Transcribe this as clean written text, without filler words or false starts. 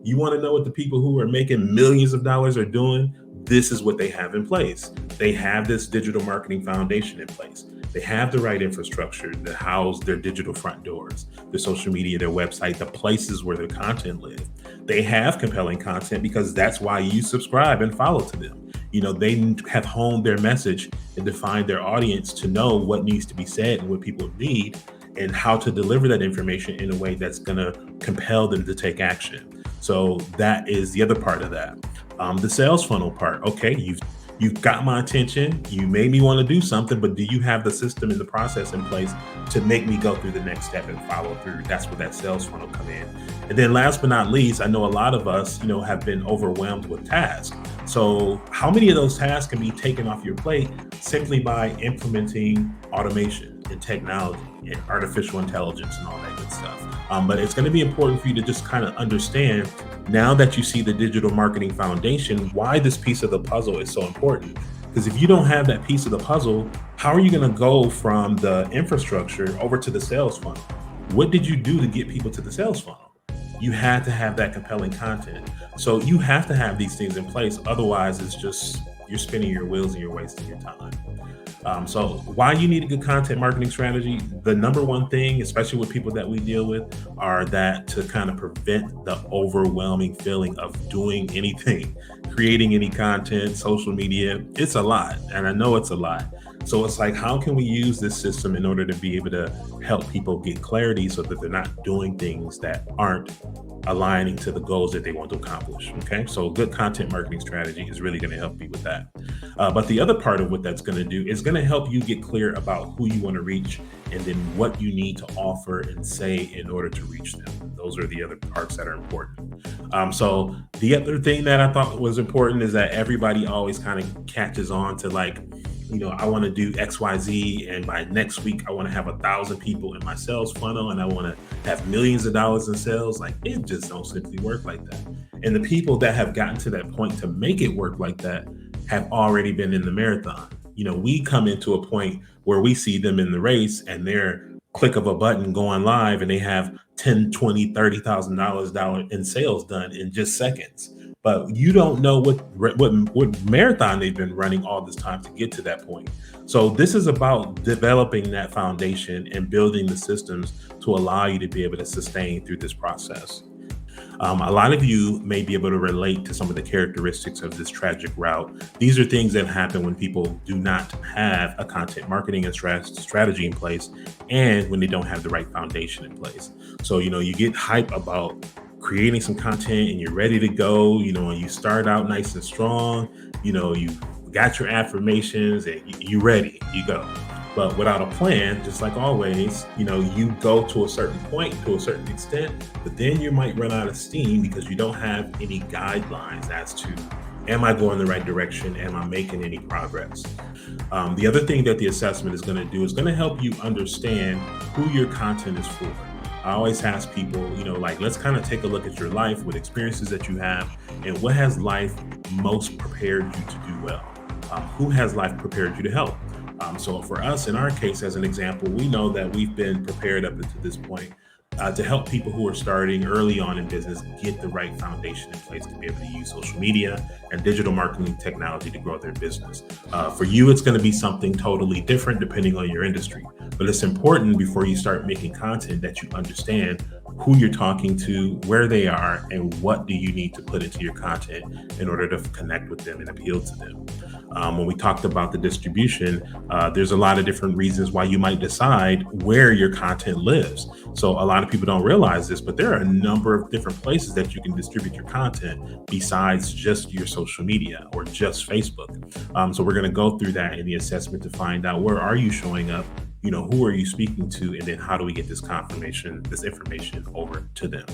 You want to know what the people who are making millions of dollars are doing? This is what they have in place. They have this digital marketing foundation in place. They have the right infrastructure to house their digital front doors, their social media, their website, the places where their content live. They have compelling content because that's why you subscribe and follow to them. They have honed their message and defined their audience to know what needs to be said and what people need and how to deliver that information in a way that's going to compel them to take action. So that is the other part of that. The sales funnel part. Okay, you've got my attention. You made me want to do something, but do you have the system and the process in place to make me go through the next step and follow through? That's where that sales funnel come in. And then last but not least, I know a lot of us, have been overwhelmed with tasks. So how many of those tasks can be taken off your plate simply by implementing automation and technology and artificial intelligence and all that good stuff? But it's going to be important for you to just kind of understand, now that you see the digital marketing foundation, why this piece of the puzzle is so important. Because if you don't have that piece of the puzzle, how are you going to go from the infrastructure over to the sales funnel? What did you do to get people to the sales funnel? You had to have that compelling content. So you have to have these things in place. Otherwise, it's just you're spinning your wheels and you're wasting your time. So why you need a good content marketing strategy? The number one thing, especially with people that we deal with, are that to kind of prevent the overwhelming feeling of doing anything, creating any content, social media. It's a lot. And I know it's a lot. So it's like, how can we use this system in order to be able to help people get clarity so that they're not doing things that aren't aligning to the goals that they want to accomplish? Okay, so good content marketing strategy is really going to help you with that. But the other part of what that's going to do is going to help you get clear about who you want to reach and then what you need to offer and say in order to reach them. Those are the other parts that are important. So the other thing that I thought was important is that everybody always kind of catches on to I want to do XYZ, and by next week, I want to have 1,000 people in my sales funnel, and I want to have millions of dollars in sales. Like, it just don't simply work like that. And the people that have gotten to that point to make it work like that have already been in the marathon. We come into a point where we see them in the race and they're click of a button going live and they have 10, 20, $30,000 in sales done in just seconds. But you don't know what marathon they've been running all this time to get to that point. So this is about developing that foundation and building the systems to allow you to be able to sustain through this process. A lot of you may be able to relate to some of the characteristics of this tragic route. These are things that happen when people do not have a content marketing and strategy in place, and when they don't have the right foundation in place. So, you get hype about creating some content and you're ready to go, and you start out nice and strong, you got your affirmations and you ready, you go. But without a plan, just like always, you go to a certain point, to a certain extent, but then you might run out of steam because you don't have any guidelines as to, am I going the right direction? Am I making any progress? The other thing that the assessment is going to do is going to help you understand who your content is for. I always ask people, let's kind of take a look at your life with experiences that you have and what has life most prepared you to do well? Who has life prepared you to help? So for us, in our case, as an example, we know that we've been prepared up until this point to help people who are starting early on in business get the right foundation in place to be able to use social media and digital marketing technology to grow their business. For you, it's going to be something totally different depending on your industry. But it's important before you start making content that you understand who you're talking to, where they are, and what do you need to put into your content in order to connect with them and appeal to them. When we talked about the distribution, there's a lot of different reasons why you might decide where your content lives. So a lot of people don't realize this, but there are a number of different places that you can distribute your content besides just your social media or just Facebook. So we're going to go through that in the assessment to find out, where are you showing up? Who are you speaking to? And then how do we get this information over to them?